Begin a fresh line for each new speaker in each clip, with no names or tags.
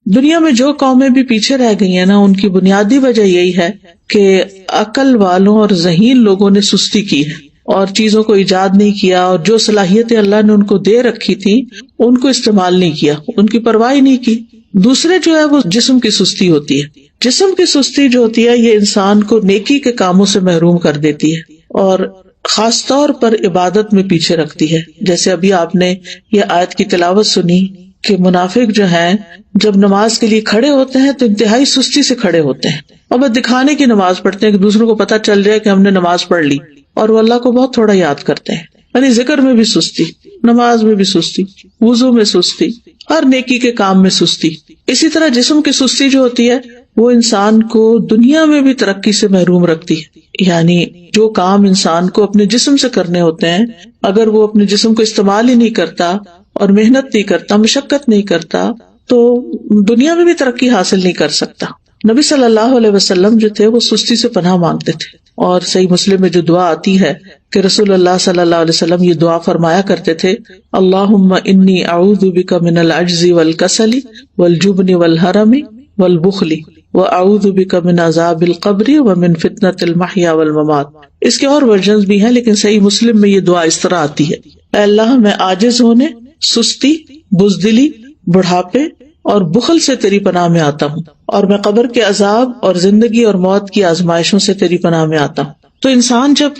دنیا میں جو قومیں بھی پیچھے رہ گئی ہیں نا، ان کی بنیادی وجہ یہی ہے کہ عقل والوں اور ذہین لوگوں نے سستی کی ہے اور چیزوں کو ایجاد نہیں کیا، اور جو صلاحیتیں اللہ نے ان کو دے رکھی تھی ان کو استعمال نہیں کیا، ان کی پرواہ نہیں کی۔ دوسرے جو ہے وہ جسم کی سستی ہوتی ہے۔ جسم کی سستی جو ہوتی ہے یہ انسان کو نیکی کے کاموں سے محروم کر دیتی ہے اور خاص طور پر عبادت میں پیچھے رکھتی ہے۔ جیسے ابھی آپ نے یہ آیت کی تلاوت سنی کہ منافق جو ہیں جب نماز کے لیے کھڑے ہوتے ہیں تو انتہائی سستی سے کھڑے ہوتے ہیں، اور بس دکھانے کی نماز پڑھتے ہیں کہ دوسروں کو پتہ چل جائے کہ ہم نے نماز پڑھ لی، اور وہ اللہ کو بہت تھوڑا یاد کرتے ہیں۔ یعنی ذکر میں بھی سستی، نماز میں بھی سستی، وضو میں سستی، ہر نیکی کے کام میں سستی۔ اسی طرح جسم کی سستی جو ہوتی ہے وہ انسان کو دنیا میں بھی ترقی سے محروم رکھتی ہے۔ یعنی جو کام انسان کو اپنے جسم سے کرنے ہوتے ہیں، اگر وہ اپنے جسم کو استعمال ہی نہیں کرتا اور محنت نہیں کرتا، مشقت نہیں کرتا، تو دنیا میں بھی ترقی حاصل نہیں کر سکتا۔ نبی صلی اللہ علیہ وسلم جو تھے وہ سستی سے پناہ مانگتے تھے، اور صحیح مسلم میں جو دعا آتی ہے کہ رسول اللہ صلی اللہ علیہ وسلم یہ دعا فرمایا کرتے تھے، اللہم انی اعوذ بک من العجز والکسل والجبن والحرم والبخل واعوذ بک من عذاب القبر ومن فتنۃ المحیا والممات۔ اس کے اور ورژنز بھی ہیں، لیکن صحیح مسلم میں یہ دعا اس طرح آتی ہے، اے اللہ میں عاجز ہونے، سستی، بزدلی، بڑھاپے اور بخل سے تیری پناہ میں آتا ہوں، اور میں قبر کے عذاب اور زندگی اور موت کی آزمائشوں سے تیری پناہ میں آتا ہوں۔ تو انسان جب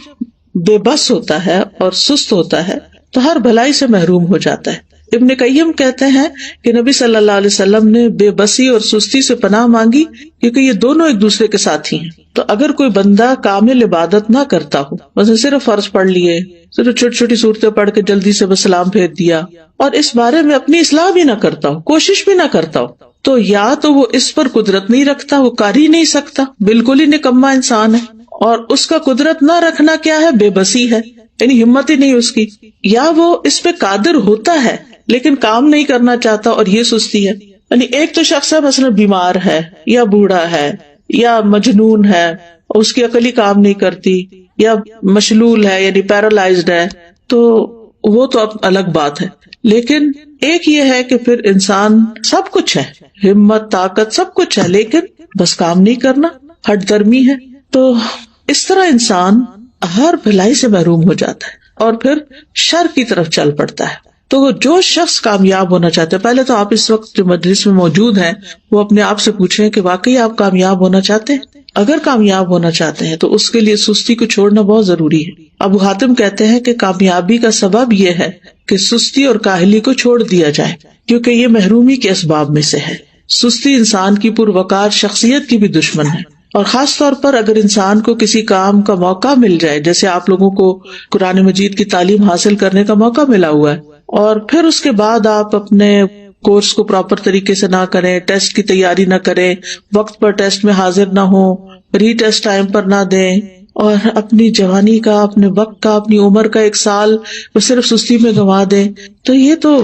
بے بس ہوتا ہے اور سست ہوتا ہے تو ہر بھلائی سے محروم ہو جاتا ہے۔ ابن قیم کہتے ہیں کہ نبی صلی اللہ علیہ وسلم نے بے بسی اور سستی سے پناہ مانگی کیونکہ یہ دونوں ایک دوسرے کے ساتھی ہیں۔ تو اگر کوئی بندہ کامل عبادت نہ کرتا ہو، مثلا صرف فرض پڑھ لیے، صرف چھوٹی چھوٹی صورتیں پڑھ کے جلدی سے بس سلام پھیر دیا، اور اس بارے میں اپنی اصلاح بھی نہ کرتا ہو، کوشش بھی نہ کرتا ہو، تو یا تو وہ اس پر قدرت نہیں رکھتا، وہ کر ہی نہیں سکتا، بالکل ہی نکما انسان ہے، اور اس کا قدرت نہ رکھنا کیا ہے؟ بے بسی ہے، یعنی ہمت ہی نہیں اس کی، یا وہ اس پہ قادر ہوتا ہے لیکن کام نہیں کرنا چاہتا، اور یہ سستی ہے۔ یعنی ایک تو شخص ہے مثلا بیمار ہے یا بوڑھا ہے یا مجنون ہے، اس کی عقل ہی کام نہیں کرتی، یا مشلول ہے یعنی پیرالائزڈ ہے، تو وہ تو اب الگ بات ہے۔ لیکن ایک یہ ہے کہ پھر انسان سب کچھ ہے، ہمت، طاقت، سب کچھ ہے، لیکن بس کام نہیں کرنا، ہٹ درمی ہے۔ تو اس طرح انسان ہر بھلائی سے محروم ہو جاتا ہے اور پھر شر کی طرف چل پڑتا ہے۔ تو جو شخص کامیاب ہونا چاہتا ہے، پہلے تو آپ اس وقت جو مجلس میں موجود ہیں وہ اپنے آپ سے پوچھیں کہ واقعی آپ کامیاب ہونا چاہتے ہیں؟ اگر کامیاب ہونا چاہتے ہیں تو اس کے لیے سستی کو چھوڑنا بہت ضروری ہے۔ ابو حاتم کہتے ہیں کہ کامیابی کا سبب یہ ہے کہ سستی اور کاہلی کو چھوڑ دیا جائے، کیونکہ یہ محرومی کے اسباب میں سے ہے۔ سستی انسان کی پروقار شخصیت کی بھی دشمن ہے، اور خاص طور پر اگر انسان کو کسی کام کا موقع مل جائے، جیسے آپ لوگوں کو قرآن مجید کی تعلیم حاصل کرنے کا موقع ملا ہوا ہے، اور پھر اس کے بعد آپ اپنے کورس کو پراپر طریقے سے نہ کریں، ٹیسٹ کی تیاری نہ کریں، وقت پر ٹیسٹ میں حاضر نہ ہوں، ری ٹیسٹ ٹائم پر نہ دیں، اور اپنی جوانی کا، اپنے وقت کا، اپنی عمر کا 1 سال وہ صرف سستی میں گنوا دیں، تو یہ تو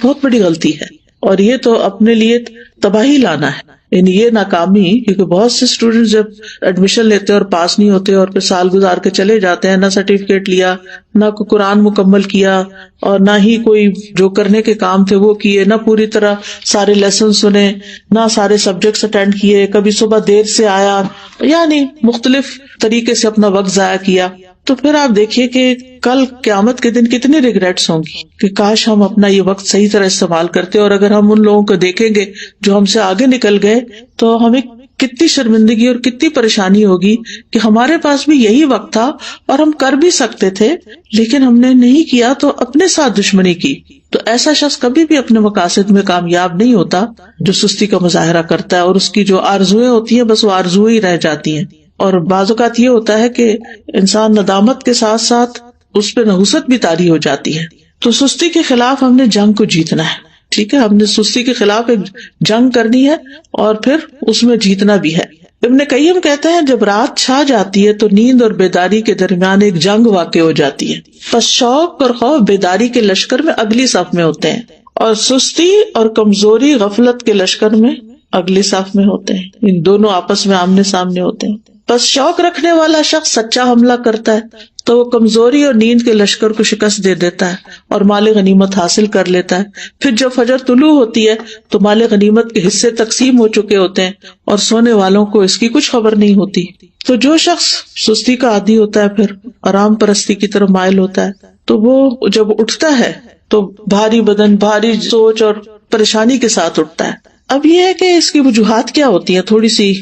بہت بڑی غلطی ہے، اور یہ تو اپنے لیے تباہی لانا ہے۔ یعنی یہ ناکامی، کیونکہ بہت سے اسٹوڈینٹ جب ایڈمیشن لیتے اور پاس نہیں ہوتے اور پھر سال گزار کے چلے جاتے ہیں، نہ سرٹیفکیٹ لیا، نہ کوئی قرآن مکمل کیا، اور نہ ہی کوئی جو کرنے کے کام تھے وہ کیے، نہ پوری طرح سارے لیسن سنے، نہ سارے سبجیکٹس اٹینڈ کیے، کبھی صبح دیر سے آیا، یعنی مختلف طریقے سے اپنا وقت ضائع کیا، تو پھر آپ دیکھیے کہ کل قیامت کے دن کتنی ریگریٹس ہوں گی کہ کاش ہم اپنا یہ وقت صحیح طرح استعمال کرتے۔ اور اگر ہم ان لوگوں کو دیکھیں گے جو ہم سے آگے نکل گئے تو ہمیں کتنی شرمندگی اور کتنی پریشانی ہوگی کہ ہمارے پاس بھی یہی وقت تھا اور ہم کر بھی سکتے تھے لیکن ہم نے نہیں کیا، تو اپنے ساتھ دشمنی کی۔ تو ایسا شخص کبھی بھی اپنے مقاصد میں کامیاب نہیں ہوتا جو سستی کا مظاہرہ کرتا ہے، اور اس کی جو آرزویں ہوتی ہیں بس وہ آرزویں ہی رہ جاتی ہیں۔ اور بعض اوقات یہ ہوتا ہے کہ انسان ندامت کے ساتھ ساتھ اس پہ نحوست بھی طاری ہو جاتی ہے۔ تو سستی کے خلاف ہم نے جنگ کو جیتنا ہے، ٹھیک ہے، ہم نے سستی کے خلاف ایک جنگ کرنی ہے اور پھر اس میں جیتنا بھی ہے۔ ابن قیم کہتے ہیں جب رات چھا جاتی ہے تو نیند اور بیداری کے درمیان ایک جنگ واقع ہو جاتی ہے، پس شوق اور خوف بیداری کے لشکر میں اگلی صف میں ہوتے ہیں، اور سستی اور کمزوری غفلت کے لشکر میں اگلی صف میں ہوتے ہیں، ان دونوں آپس میں آمنے سامنے ہوتے ہیں۔ بس شوق رکھنے والا شخص سچا حملہ کرتا ہے تو وہ کمزوری اور نیند کے لشکر کو شکست دے دیتا ہے اور مال غنیمت حاصل کر لیتا ہے. پھر جب فجر طلوع ہوتی ہے تو مال غنیمت کے حصے تقسیم ہو چکے ہوتے ہیں اور سونے والوں کو اس کی کچھ خبر نہیں ہوتی. تو جو شخص سستی کا عادی ہوتا ہے پھر آرام پرستی کی طرف مائل ہوتا ہے تو وہ جب اٹھتا ہے تو بھاری بدن، بھاری سوچ اور پریشانی کے ساتھ اٹھتا ہے. اب یہ ہے کہ اس کی وجوہات کیا ہوتی ہیں، تھوڑی سی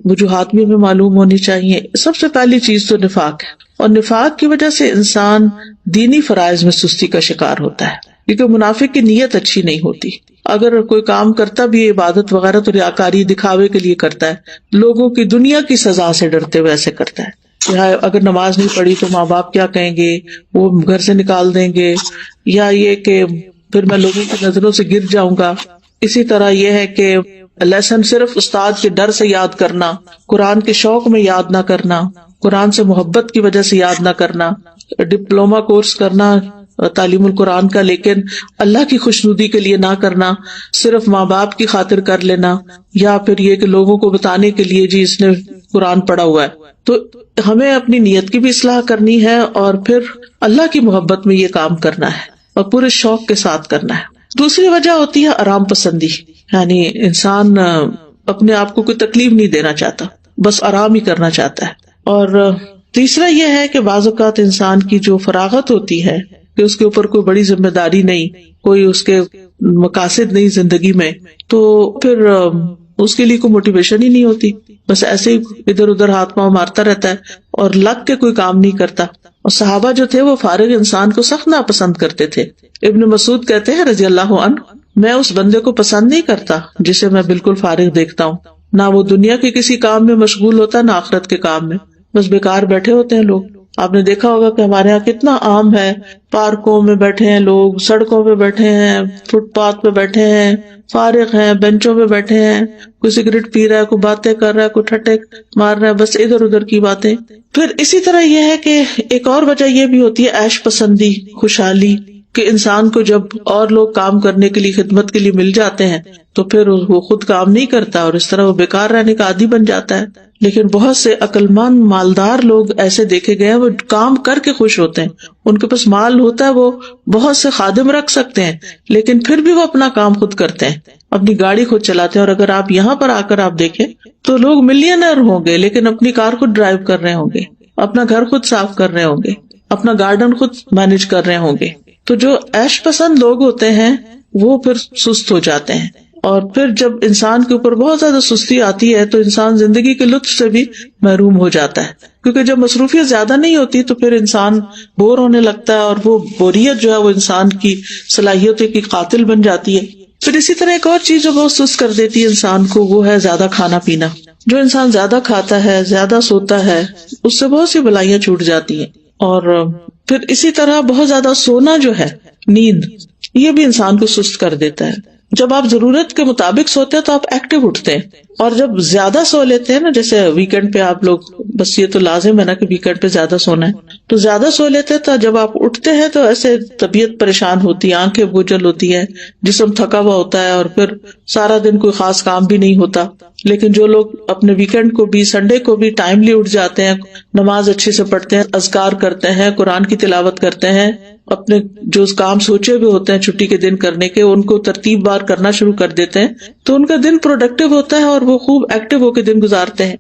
وجوہات بھی ہمیں معلوم ہونی چاہیے. سب سے پہلی چیز تو نفاق ہے، اور نفاق کی وجہ سے انسان دینی فرائض میں سستی کا شکار ہوتا ہے، کیونکہ منافق کی نیت اچھی نہیں ہوتی. اگر کوئی کام کرتا بھی عبادت وغیرہ تو ریاکاری دکھاوے کے لیے کرتا ہے، لوگوں کی دنیا کی سزا سے ڈرتے ہوئے ایسے کرتا ہے. اگر نماز نہیں پڑھی تو ماں باپ کیا کہیں گے، وہ گھر سے نکال دیں گے، یا یہ کہ پھر میں لوگوں کی نظروں سے گر جاؤں گا. اسی طرح یہ ہے کہ لیسن صرف استاد کے ڈر سے یاد کرنا، قرآن کے شوق میں یاد نہ کرنا، قرآن سے محبت کی وجہ سے یاد نہ کرنا، ڈپلومہ کورس کرنا تعلیم القرآن کا لیکن اللہ کی خوشنودی کے لیے نہ کرنا، صرف ماں باپ کی خاطر کر لینا، یا پھر یہ کہ لوگوں کو بتانے کے لیے جی اس نے قرآن پڑھا ہوا ہے. تو ہمیں اپنی نیت کی بھی اصلاح کرنی ہے اور پھر اللہ کی محبت میں یہ کام کرنا ہے اور پورے شوق کے ساتھ کرنا ہے. دوسری وجہ ہوتی ہے آرام پسندی، یعنی انسان اپنے آپ کو کوئی تکلیف نہیں دینا چاہتا، بس آرام ہی کرنا چاہتا ہے. اور تیسرا یہ ہے کہ بعض اوقات انسان کی جو فراغت ہوتی ہے کہ اس کے اوپر کوئی بڑی ذمہ داری نہیں، کوئی اس کے مقاصد نہیں زندگی میں، تو پھر اس کے لیے کوئی موٹیویشن ہی نہیں ہوتی، بس ایسے ہی ادھر ادھر ہاتھ پاؤں مارتا رہتا ہے اور لگ کے کوئی کام نہیں کرتا. اور صحابہ جو تھے وہ فارغ انسان کو سخت ناپسند کرتے تھے. ابن مسعود کہتے ہیں رضی اللہ عنہ، میں اس بندے کو پسند نہیں کرتا جسے میں بالکل فارغ دیکھتا ہوں، نہ وہ دنیا کے کسی کام میں مشغول ہوتا ہے نہ آخرت کے کام میں، بس بیکار بیٹھے ہوتے ہیں لوگ. آپ نے دیکھا ہوگا کہ ہمارے یہاں کتنا عام ہے، پارکوں میں بیٹھے ہیں لوگ، سڑکوں پہ بیٹھے ہیں، فٹ پاتھ پہ بیٹھے ہیں، فارغ ہیں، بینچوں پہ بیٹھے ہیں، کوئی سگریٹ پی رہا ہے، کوئی باتیں کر رہا ہے، کوئی ٹھٹے مار رہا ہے، بس ادھر ادھر کی باتیں. پھر اسی طرح یہ ہے کہ ایک اور وجہ یہ بھی ہوتی ہے عیش پسندی، خوشحالی، کہ انسان کو جب اور لوگ کام کرنے کے لیے، خدمت کے لیے مل جاتے ہیں تو پھر وہ خود کام نہیں کرتا اور اس طرح وہ بیکار رہنے کا عادی بن جاتا ہے. لیکن بہت سے عقل مند مالدار لوگ ایسے دیکھے گئے ہیں، وہ کام کر کے خوش ہوتے ہیں، ان کے پاس مال ہوتا ہے، وہ بہت سے خادم رکھ سکتے ہیں لیکن پھر بھی وہ اپنا کام خود کرتے ہیں، اپنی گاڑی خود چلاتے ہیں. اور اگر آپ یہاں پر آ کر آپ دیکھیں تو لوگ ملینئر ہوں گے لیکن اپنی کار خود ڈرائیو کر رہے ہوں گے، اپنا گھر خود صاف کر رہے ہوں گے، اپنا گارڈن خود مینج کر رہے ہوں گے. تو جو عیش پسند لوگ ہوتے ہیں وہ پھر سست ہو جاتے ہیں، اور پھر جب انسان کے اوپر بہت زیادہ سستی آتی ہے تو انسان زندگی کے لطف سے بھی محروم ہو جاتا ہے، کیونکہ جب مصروفیت زیادہ نہیں ہوتی تو پھر انسان بور ہونے لگتا ہے، اور وہ بوریت جو ہے وہ انسان کی صلاحیتوں کی قاتل بن جاتی ہے. پھر اسی طرح ایک اور چیز جو بہت سست کر دیتی ہے انسان کو، وہ ہے زیادہ کھانا پینا. جو انسان زیادہ کھاتا ہے، زیادہ سوتا ہے، اس سے بہت سی بلائیاں چھوٹ جاتی ہیں. اور پھر اسی طرح بہت زیادہ سونا جو ہے، نیند، یہ بھی انسان کو سست کر دیتا ہے. جب آپ ضرورت کے مطابق سوتے ہیں تو آپ ایکٹیو اٹھتے ہیں، اور جب زیادہ سو لیتے ہیں نا، جیسے ویکینڈ پہ آپ لوگ، بس یہ تو لازم ہے نا کہ ویکینڈ پہ زیادہ سونا ہے، تو زیادہ سو لیتے ہیں تو جب آپ اٹھتے ہیں تو ایسے طبیعت پریشان ہوتی ہے، آنکھیں بوجھل ہوتی ہے، جسم تھکا ہوا ہوتا ہے، اور پھر سارا دن کوئی خاص کام بھی نہیں ہوتا. لیکن جو لوگ اپنے ویکینڈ کو بھی، سنڈے کو بھی ٹائملی اٹھ جاتے ہیں، نماز اچھے سے پڑھتے ہیں، اذکار کرتے ہیں، قرآن کی تلاوت کرتے ہیں، اپنے جو کام سوچے ہوئے ہوتے ہیں چھٹی کے دن کرنے کے، ان کو ترتیب بار کرنا شروع کر دیتے ہیں، تو ان کا دن پروڈکٹیو ہوتا ہے اور وہ خوب ایکٹیو ہو کے دن گزارتے ہیں.